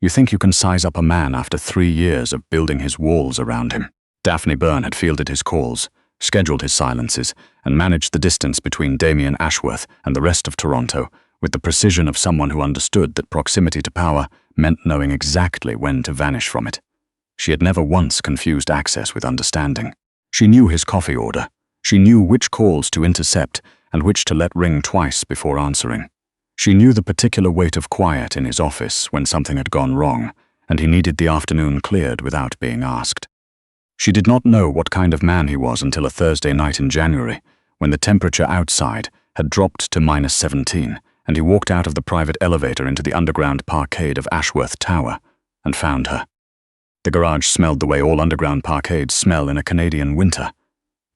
You think you can size up a man after 3 years of building his walls around him. Daphne Byrne had fielded his calls, scheduled his silences, and managed the distance between Damien Ashworth and the rest of Toronto with the precision of someone who understood that proximity to power meant knowing exactly when to vanish from it. She had never once confused access with understanding. She knew his coffee order. She knew which calls to intercept and which to let ring twice before answering. She knew the particular weight of quiet in his office when something had gone wrong, and he needed the afternoon cleared without being asked. She did not know what kind of man he was until a Thursday night in January, when the temperature outside had dropped to -17, and he walked out of the private elevator into the underground parkade of Ashworth Tower and found her. The garage smelled the way all underground parkades smell in a Canadian winter.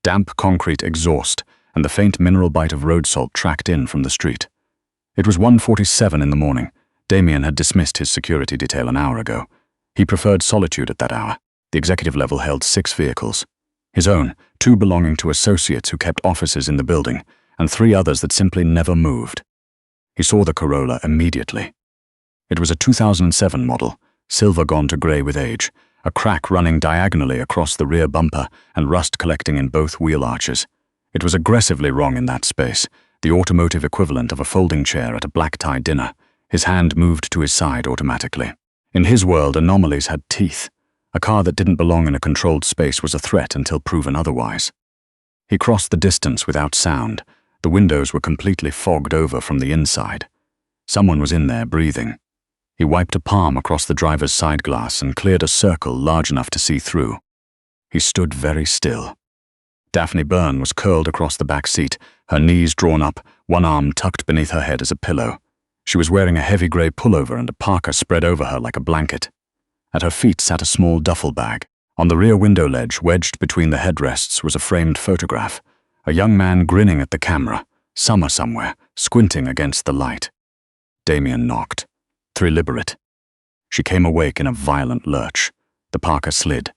Damp concrete exhaust and the faint mineral bite of road salt tracked in from the street. It was 1:47 in the morning. Damien had dismissed his security detail an hour ago. He preferred solitude at that hour. The executive level held 6 vehicles. His own, 2 belonging to associates who kept offices in the building, and 3 others that simply never moved. He saw the Corolla immediately. It was a 2007 model, silver gone to grey with age, a crack running diagonally across the rear bumper and rust collecting in both wheel arches. It was aggressively wrong in that space, the automotive equivalent of a folding chair at a black-tie dinner. His hand moved to his side automatically. In his world, anomalies had teeth. A car that didn't belong in a controlled space was a threat until proven otherwise. He crossed the distance without sound. The windows were completely fogged over from the inside. Someone was in there breathing. He wiped a palm across the driver's side glass and cleared a circle large enough to see through. He stood very still. Daphne Byrne was curled across the back seat, her knees drawn up, one arm tucked beneath her head as a pillow. She was wearing a heavy grey pullover and a parka spread over her like a blanket. At her feet sat a small duffel bag. On the rear window ledge, wedged between the headrests, was a framed photograph. A young man grinning at the camera, summer somewhere, squinting against the light. Damien knocked. Thrilliberate. She came awake in a violent lurch. The parka slid.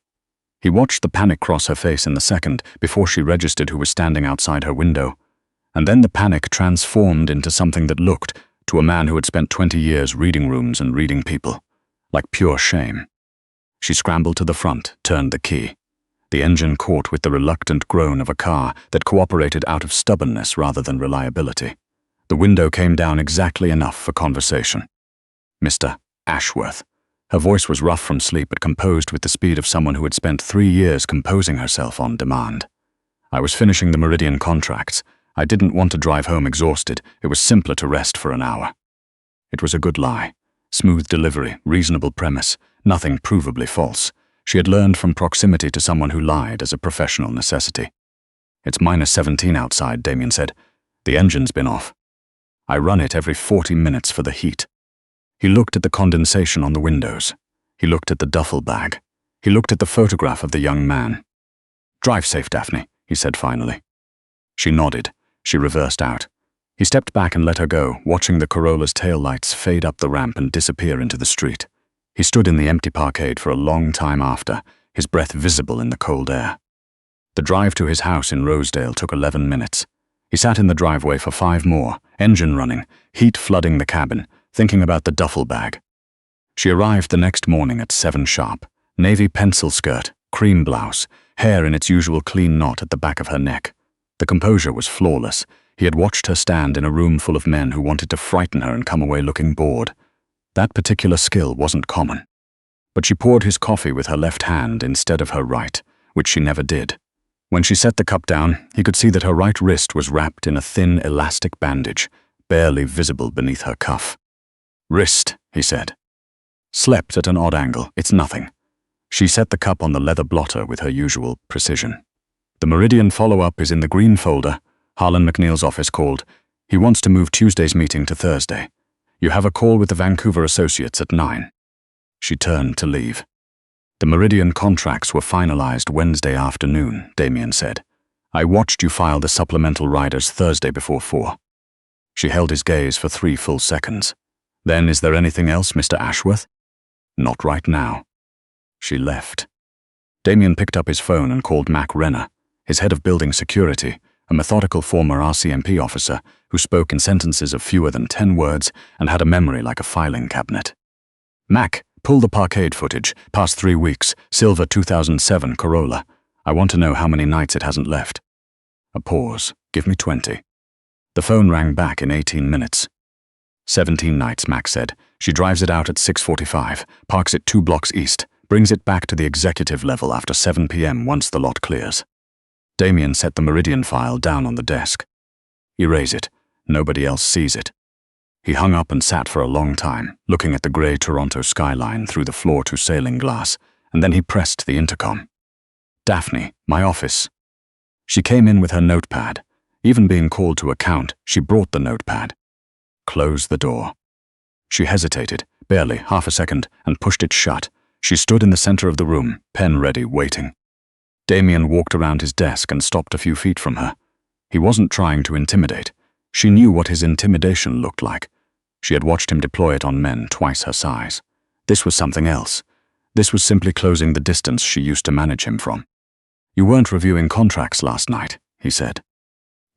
He watched the panic cross her face in the second before she registered who was standing outside her window. And then the panic transformed into something that looked, to a man who had spent 20 years reading rooms and reading people, like pure shame. She scrambled to the front, turned the key. The engine caught with the reluctant groan of a car that cooperated out of stubbornness rather than reliability. The window came down exactly enough for conversation. Mr. Ashworth. Her voice was rough from sleep but composed with the speed of someone who had spent 3 years composing herself on demand. I was finishing the Meridian contracts. I didn't want to drive home exhausted. It was simpler to rest for an hour. It was a good lie. Smooth delivery, reasonable premise, nothing provably false. She had learned from proximity to someone who lied as a professional necessity. It's -17 outside, Damien said. The engine's been off. I run it every 40 minutes for the heat. He looked at the condensation on the windows. He looked at the duffel bag. He looked at the photograph of the young man. Drive safe, Daphne, he said finally. She nodded. She reversed out. He stepped back and let her go, watching the Corolla's taillights fade up the ramp and disappear into the street. He stood in the empty parkade for a long time after, his breath visible in the cold air. The drive to his house in Rosedale took 11 minutes. He sat in the driveway for 5 more, engine running, heat flooding the cabin, thinking about the duffel bag. She arrived the next morning at 7 sharp, navy pencil skirt, cream blouse, hair in its usual clean knot at the back of her neck. The composure was flawless. He had watched her stand in a room full of men who wanted to frighten her and come away looking bored. That particular skill wasn't common. But she poured his coffee with her left hand instead of her right, which she never did. When she set the cup down, he could see that her right wrist was wrapped in a thin, elastic bandage, barely visible beneath her cuff. Wrist, he said. Slept at an odd angle, it's nothing. She set the cup on the leather blotter with her usual precision. The Meridian follow-up is in the green folder. Harlan McNeil's office called. He wants to move Tuesday's meeting to Thursday. You have a call with the Vancouver associates at 9. She turned to leave. The Meridian contracts were finalized Wednesday afternoon, Damien said. I watched you file the supplemental riders Thursday before 4. She held his gaze for 3 full seconds. Then, is there anything else, Mr. Ashworth? Not right now. She left. Damien picked up his phone and called Mac Renner, his head of building security, a methodical former RCMP officer who spoke in sentences of fewer than 10 words and had a memory like a filing cabinet. Mac, Pull the parkade footage, past 3 weeks, silver 2007 Corolla. I want to know how many nights it hasn't left. A pause. Give me 20. The phone rang back in 18 minutes. 17 nights, Max said. She drives it out at 6:45, parks it 2 blocks east, brings it back to the executive level after 7 p.m. once the lot clears. Damien set the Meridian file down on the desk. Erase it. Nobody else sees it. He hung up and sat for a long time, looking at the grey Toronto skyline through the floor-to-ceiling glass, and then he pressed the intercom. Daphne, my office. She came in with her notepad. Even being called to account, she brought the notepad. Close the door. She hesitated, barely, half a second, and pushed it shut. She stood in the center of the room, pen ready, waiting. Damien walked around his desk and stopped a few feet from her. He wasn't trying to intimidate. She knew what his intimidation looked like. She had watched him deploy it on men twice her size. This was something else. This was simply closing the distance she used to manage him from. You weren't reviewing contracts last night, he said.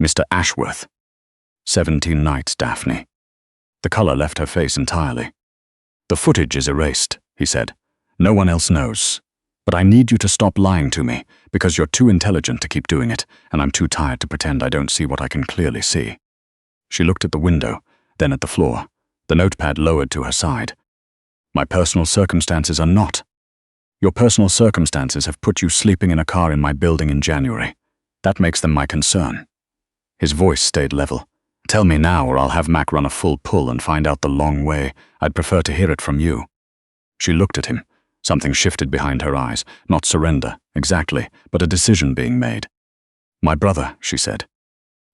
Mr. Ashworth. 17 nights, Daphne. The color left her face entirely. The footage is erased, he said. No one else knows. But I need you to stop lying to me, because you're too intelligent to keep doing it, and I'm too tired to pretend I don't see what I can clearly see. She looked at the window, then at the floor, the notepad lowered to her side. My personal circumstances are not. Your personal circumstances have put you sleeping in a car in my building in January. That makes them my concern. His voice stayed level. Tell me now or I'll have Mac run a full pull and find out the long way. I'd prefer to hear it from you. She looked at him. Something shifted behind her eyes. Not surrender, exactly, but a decision being made. My brother, she said.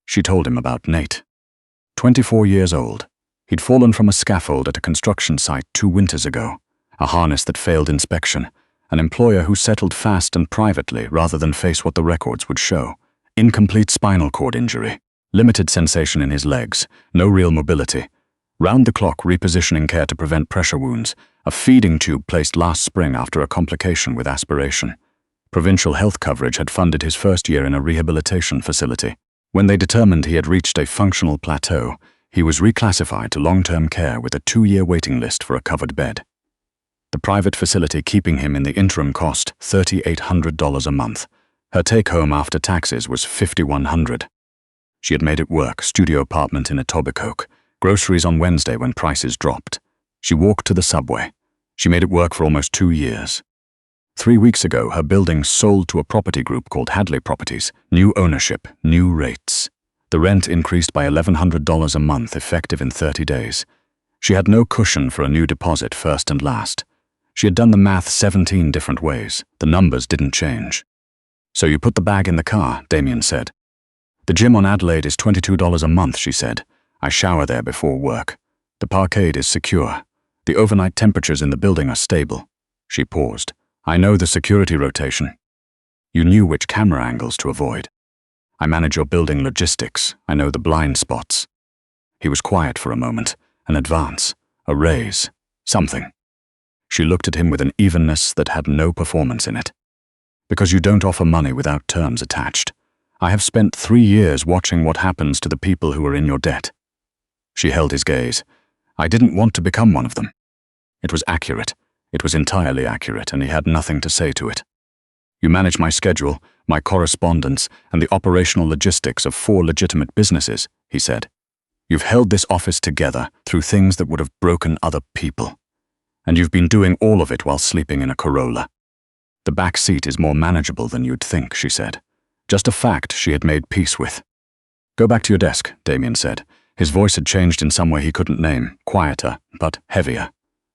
She told him about Nate. 24 years old. He'd fallen from a scaffold at a construction site 2 winters ago. A harness that failed inspection. An employer who settled fast and privately rather than face what the records would show. Incomplete spinal cord injury. Limited sensation in his legs. No real mobility. Round-the-clock repositioning care to prevent pressure wounds. A feeding tube placed last spring after a complication with aspiration. Provincial health coverage had funded his first year in a rehabilitation facility. When they determined he had reached a functional plateau, he was reclassified to long-term care with a 2-year waiting list for a covered bed. The private facility keeping him in the interim cost $3,800 a month. Her take-home after taxes was $5,100. She had made it work, studio apartment in Etobicoke, groceries on Wednesday when prices dropped. She walked to the subway. She made it work for almost 2 years. 3 weeks ago, her building sold to a property group called Hadley Properties. New ownership, new rates. The rent increased by $1,100 a month, effective in 30 days. She had no cushion for a new deposit, first and last. She had done the math 17 different ways. The numbers didn't change. So you put the bag in the car, Damien said. The gym on Adelaide is $22 a month, she said. I shower there before work. The parkade is secure. The overnight temperatures in the building are stable. She paused. I know the security rotation. You knew which camera angles to avoid. I manage your building logistics. I know the blind spots. He was quiet for a moment. An advance. A raise. Something. She looked at him with an evenness that had no performance in it. Because you don't offer money without terms attached. I have spent 3 years watching what happens to the people who are in your debt. She held his gaze. I didn't want to become one of them. It was accurate. It was entirely accurate, and he had nothing to say to it. You manage my schedule, my correspondence, and the operational logistics of 4 legitimate businesses, he said. You've held this office together through things that would have broken other people. And you've been doing all of it while sleeping in a Corolla. The back seat is more manageable than you'd think, she said. Just a fact she had made peace with. Go back to your desk, Damien said. His voice had changed in some way he couldn't name, quieter, but heavier.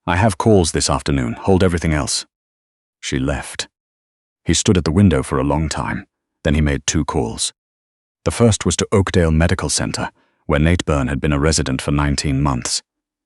I have calls this afternoon. Hold everything else. She left. He stood at the window for a long time. Then he made 2 calls. The first was to Oakdale Medical Center, where Nate Byrne had been a resident for 19 months.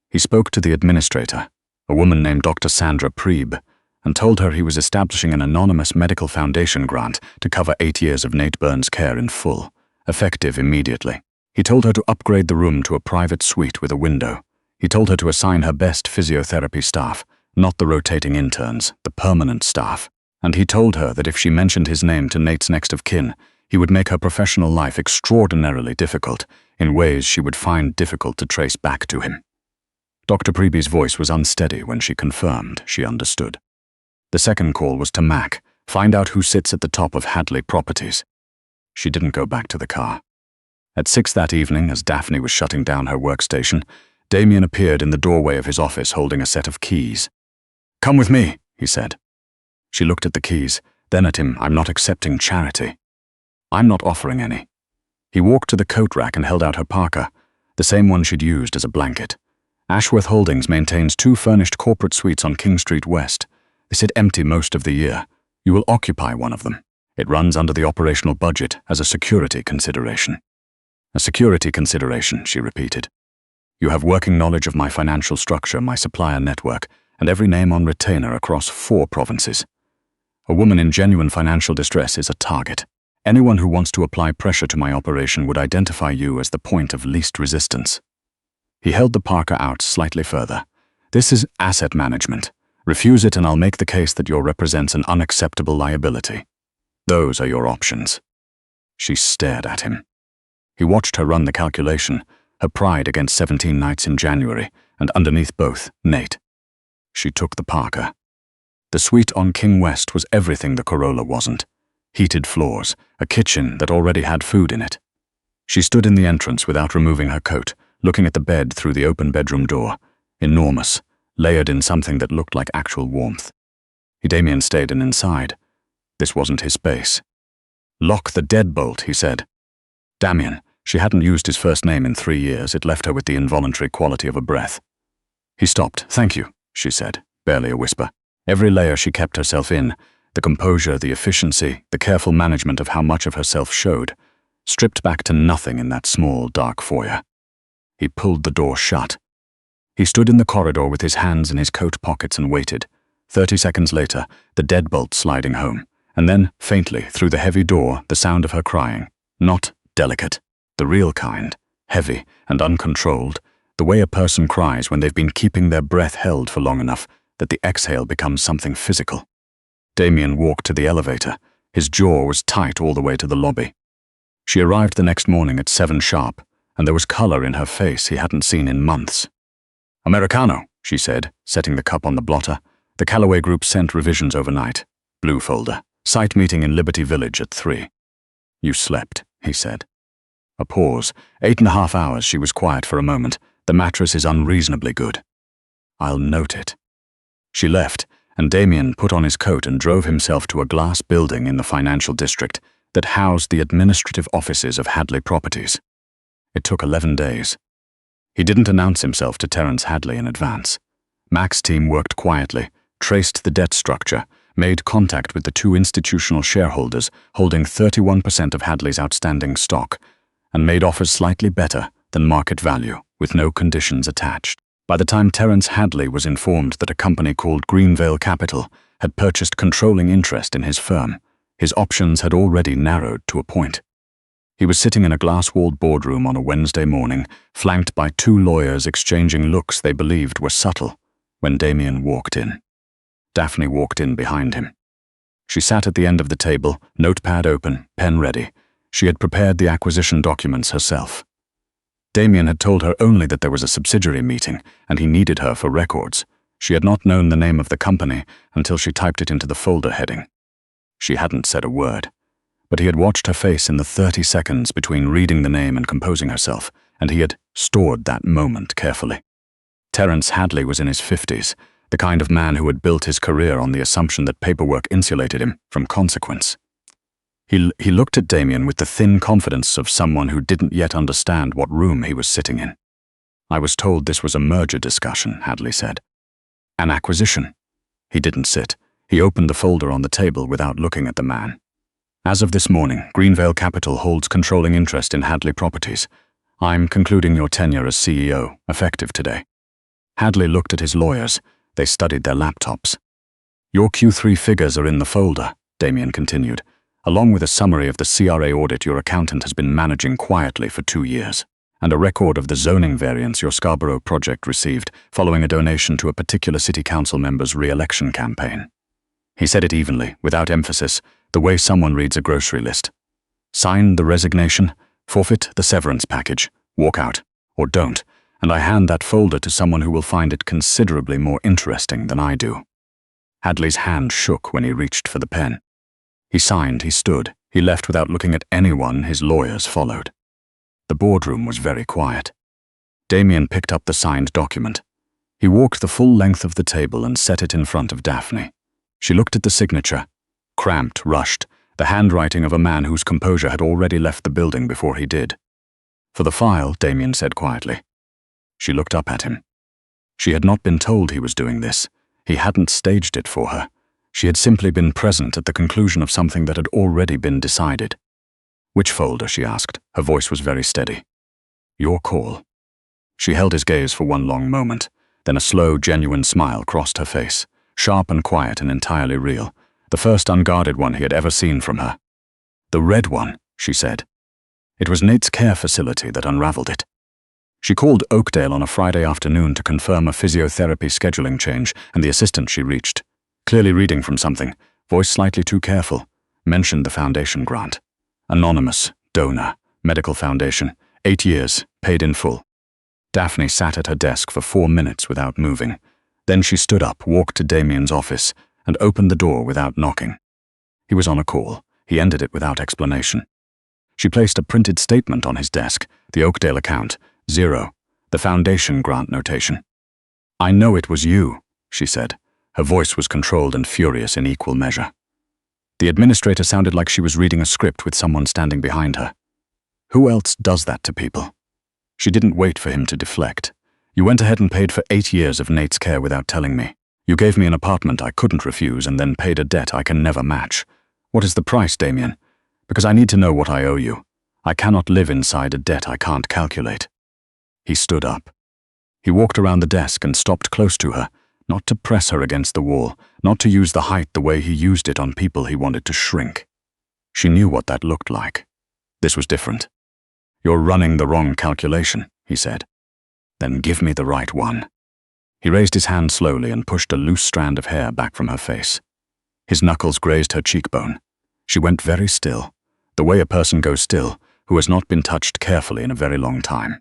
He spoke to the administrator, a woman named Dr. Sandra Priebe, and told her he was establishing an anonymous medical foundation grant to cover 8 years of Nate Byrne's care in full, effective immediately. He told her to upgrade the room to a private suite with a window. He told her to assign her best physiotherapy staff, not the rotating interns, the permanent staff. And he told her that if she mentioned his name to Nate's next of kin, he would make her professional life extraordinarily difficult, in ways she would find difficult to trace back to him. Dr. Preby's voice was unsteady when she confirmed she understood. The second call was to Mac. Find out who sits at the top of Hadley Properties. She didn't go back to the car. At 6 that evening, as Daphne was shutting down her workstation, Damien appeared in the doorway of his office holding a set of keys. "Come with me," he said. She looked at the keys, then at him. "I'm not accepting charity." "I'm not offering any." He walked to the coat rack and held out her parka, the same one she'd used as a blanket. Ashworth Holdings maintains 2 furnished corporate suites on King Street West. They sit empty most of the year. You will occupy one of them. It runs under the operational budget as a security consideration. "A security consideration," she repeated. "You have working knowledge of my financial structure, my supplier network, and every name on retainer across 4 provinces. A woman in genuine financial distress is a target. Anyone who wants to apply pressure to my operation would identify you as the point of least resistance." He held the parka out slightly further. "This is asset management. Refuse it and I'll make the case that yours represents an unacceptable liability. Those are your options." She stared at him. He watched her run the calculation, her pride against 17 nights in January, and underneath both, Nate. She took the parka. The suite on King West was everything the Corolla wasn't. Heated floors, a kitchen that already had food in it. She stood in the entrance without removing her coat, looking at the bed through the open bedroom door. Enormous, layered in something that looked like actual warmth. Damien stayed inside. This wasn't his space. "Lock the deadbolt," he said. Damien. She hadn't used his first name in 3 years. It left her with the involuntary quality of a breath. He stopped. "Thank you," she said, barely a whisper. Every layer she kept herself in, the composure, the efficiency, the careful management of how much of herself showed, stripped back to nothing in that small, dark foyer. He pulled the door shut. He stood in the corridor with his hands in his coat pockets and waited. 30 seconds later, the deadbolt sliding home, and then, faintly, through the heavy door, the sound of her crying. Not delicate, the real kind, heavy and uncontrolled, the way a person cries when they've been keeping their breath held for long enough that the exhale becomes something physical. Damien walked to the elevator. His jaw was tight all the way to the lobby. She arrived the next morning at 7 sharp, and there was color in her face he hadn't seen in months. "Americano," she said, setting the cup on the blotter. The Callaway Group sent revisions overnight. Blue folder. Site meeting in Liberty Village at 3. "You slept," he said. A pause. 8.5 hours. She was quiet for a moment. "The mattress is unreasonably good." "I'll note it." She left, and Damien put on his coat and drove himself to a glass building in the financial district that housed the administrative offices of Hadley Properties. It took 11 days. He didn't announce himself to Terence Hadley in advance. Mac's team worked quietly, traced the debt structure, made contact with the 2 institutional shareholders holding 31% of Hadley's outstanding stock, and made offers slightly better than market value, with no conditions attached. By the time Terence Hadley was informed that a company called Greenvale Capital had purchased controlling interest in his firm, his options had already narrowed to a point. He was sitting in a glass-walled boardroom on a Wednesday morning, flanked by 2 lawyers exchanging looks they believed were subtle, when Damien walked in. Daphne walked in behind him. She sat at the end of the table, notepad open, pen ready. She had prepared the acquisition documents herself. Damien had told her only that there was a subsidiary meeting, and he needed her for records. She had not known the name of the company until she typed it into the folder heading. She hadn't said a word, but he had watched her face in the 30 seconds between reading the name and composing herself, and he had stored that moment carefully. Terence Hadley was in his 50s, the kind of man who had built his career on the assumption that paperwork insulated him from consequence. He looked at Damien with the thin confidence of someone who didn't yet understand what room he was sitting in. "I was told this was a merger discussion," Hadley said. "An acquisition." He didn't sit. He opened the folder on the table without looking at the man. "As of this morning, Greenvale Capital holds controlling interest in Hadley Properties. I'm concluding your tenure as CEO, effective today." Hadley looked at his lawyers. They studied their laptops. "Your Q3 figures are in the folder," Damien continued, "along with a summary of the CRA audit your accountant has been managing quietly for 2 years, and a record of the zoning variance your Scarborough project received following a donation to a particular city council member's re-election campaign." He said it evenly, without emphasis, the way someone reads a grocery list. "Sign the resignation, forfeit the severance package, walk out, or don't, and I hand that folder to someone who will find it considerably more interesting than I do." Hadley's hand shook when he reached for the pen. He signed, he stood, he left without looking at anyone. His lawyers followed. The boardroom was very quiet. Damien picked up the signed document. He walked the full length of the table and set it in front of Daphne. She looked at the signature, cramped, rushed, the handwriting of a man whose composure had already left the building before he did. "For the file," Damien said quietly. She looked up at him. She had not been told he was doing this. He hadn't staged it for her. She had simply been present at the conclusion of something that had already been decided. "Which folder?" she asked. Her voice was very steady. "Your call." She held his gaze for one long moment. Then a slow, genuine smile crossed her face, sharp and quiet and entirely real, the first unguarded one he had ever seen from her. "The red one," she said. It was Nate's care facility that unraveled it. She called Oakdale on a Friday afternoon to confirm a physiotherapy scheduling change, and the assistant she reached, clearly reading from something, voice slightly too careful, mentioned the foundation grant. Anonymous, donor, medical foundation, 8 years, paid in full. Daphne sat at her desk for 4 minutes without moving. Then she stood up, walked to Damien's office, and opened the door without knocking. He was on a call. He ended it without explanation. She placed a printed statement on his desk, the Oakdale account, 0, the foundation grant notation. "I know it was you," she said. Her voice was controlled and furious in equal measure. The administrator sounded like she was reading a script with someone standing behind her. "Who else does that to people?" She didn't wait for him to deflect. "You went ahead and paid for 8 years of Nate's care without telling me. You gave me an apartment I couldn't refuse and then paid a debt I can never match. What is the price, Damien? Because I need to know what I owe you. I cannot live inside a debt I can't calculate." He stood up. He walked around the desk and stopped close to her, not to press her against the wall, not to use the height the way he used it on people he wanted to shrink. She knew what that looked like. This was different. "You're running the wrong calculation," he said. "Then give me the right one." He raised his hand slowly and pushed a loose strand of hair back from her face. His knuckles grazed her cheekbone. She went very still, the way a person goes still who has not been touched carefully in a very long time.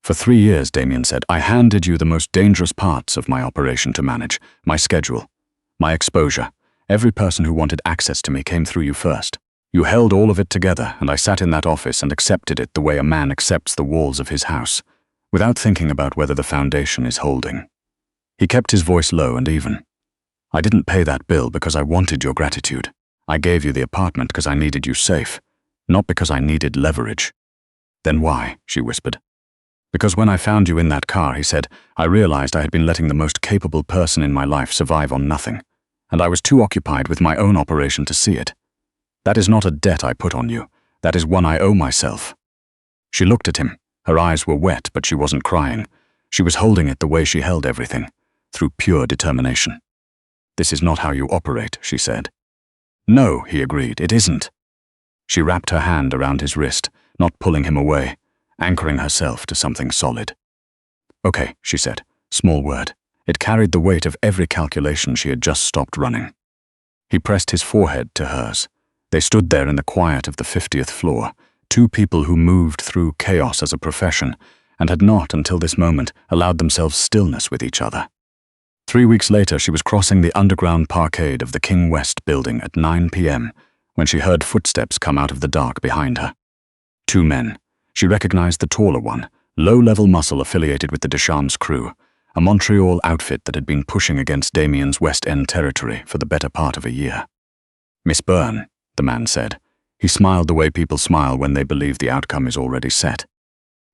"For 3 years," Damien said, "I handed you the most dangerous parts of my operation to manage, my schedule, my exposure. Every person who wanted access to me came through you first. You held all of it together, and I sat in that office and accepted it the way a man accepts the walls of his house, without thinking about whether the foundation is holding." He kept his voice low and even. "I didn't pay that bill because I wanted your gratitude. I gave you the apartment because I needed you safe, not because I needed leverage." "Then why?" she whispered. "Because when I found you in that car," he said, "I realized I had been letting the most capable person in my life survive on nothing, and I was too occupied with my own operation to see it. That is not a debt I put on you. That is one I owe myself." She looked at him. Her eyes were wet, but she wasn't crying. She was holding it the way she held everything, through pure determination. "This is not how you operate," she said. "No," he agreed, "it isn't." She wrapped her hand around his wrist, not pulling him away, anchoring herself to something solid. "Okay," she said, small word. It carried the weight of every calculation she had just stopped running. He pressed his forehead to hers. They stood there in the quiet of the 50th floor, two people who moved through chaos as a profession and had not, until this moment, allowed themselves stillness with each other. 3 weeks later, she was crossing the underground parkade of the King West building at 9 p.m. when she heard footsteps come out of the dark behind her. 2 men. She recognized the taller one, low-level muscle affiliated with the Deschamps crew, a Montreal outfit that had been pushing against Damien's West End territory for the better part of a year. "Miss Byrne," the man said. He smiled the way people smile when they believe the outcome is already set.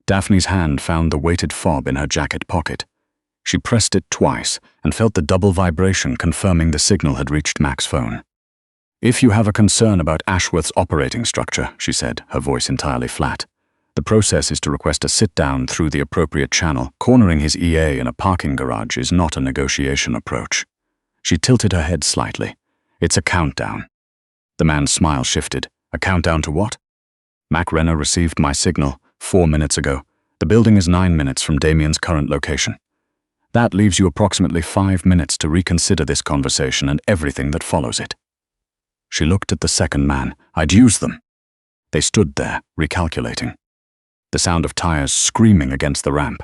Daphne's hand found the weighted fob in her jacket pocket. She pressed it twice and felt the double vibration confirming the signal had reached Mac's phone. "If you have a concern about Ashworth's operating structure," she said, her voice entirely flat, "the process is to request a sit-down through the appropriate channel. Cornering his EA in a parking garage is not a negotiation approach." She tilted her head slightly. "It's a countdown." The man's smile shifted. "A countdown to what?" "Mac Renner received my signal 4 minutes ago. The building is 9 minutes from Damien's current location. That leaves you approximately 5 minutes to reconsider this conversation and everything that follows it." She looked at the second man. "I'd use them." They stood there, recalculating. The sound of tires screaming against the ramp.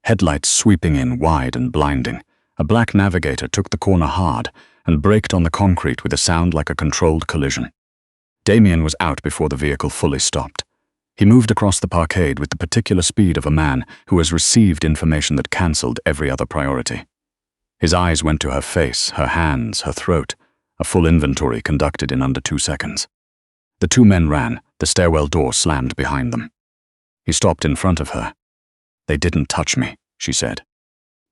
headlights sweeping in wide and blinding. A black Navigator took the corner hard and braked on the concrete with a sound like a controlled collision. Damien was out before the vehicle fully stopped. He moved across the parkade with the particular speed of a man who has received information that cancelled every other priority. His eyes went to her face, her hands, her throat, a full inventory conducted in under 2 seconds. The two men ran, the stairwell door slammed behind them. He stopped in front of her. "They didn't touch me," she said.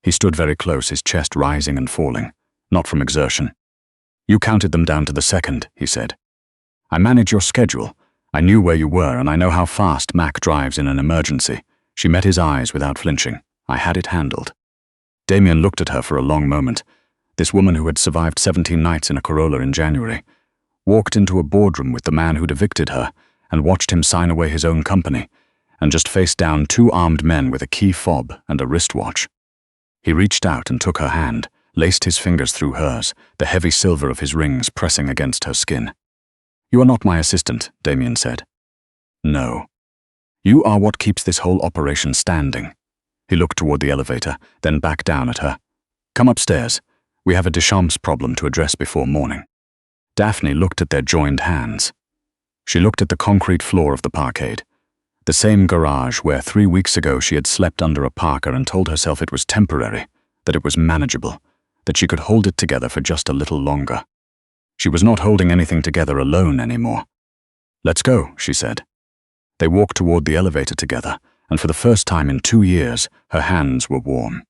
He stood very close, his chest rising and falling, not from exertion. "You counted them down to the second," he said. "I manage your schedule. I knew where you were, and I know how fast Mac drives in an emergency." She met his eyes without flinching. "I had it handled." Damien looked at her for a long moment. This woman who had survived 17 nights in a Corolla in January, walked into a boardroom with the man who'd evicted her, and watched him sign away his own company, and just faced down 2 armed men with a key fob and a wristwatch. He reached out and took her hand, laced his fingers through hers, the heavy silver of his rings pressing against her skin. "You are not my assistant," Damien said. "No. You are what keeps this whole operation standing." He looked toward the elevator, then back down at her. "Come upstairs. We have a Deschamps problem to address before morning." Daphne looked at their joined hands. She looked at the concrete floor of the parkade, the same garage where 3 weeks ago she had slept under a parka and told herself it was temporary, that it was manageable, that she could hold it together for just a little longer. She was not holding anything together alone anymore. "Let's go," she said. They walked toward the elevator together, and for the first time in 2 years, her hands were warm.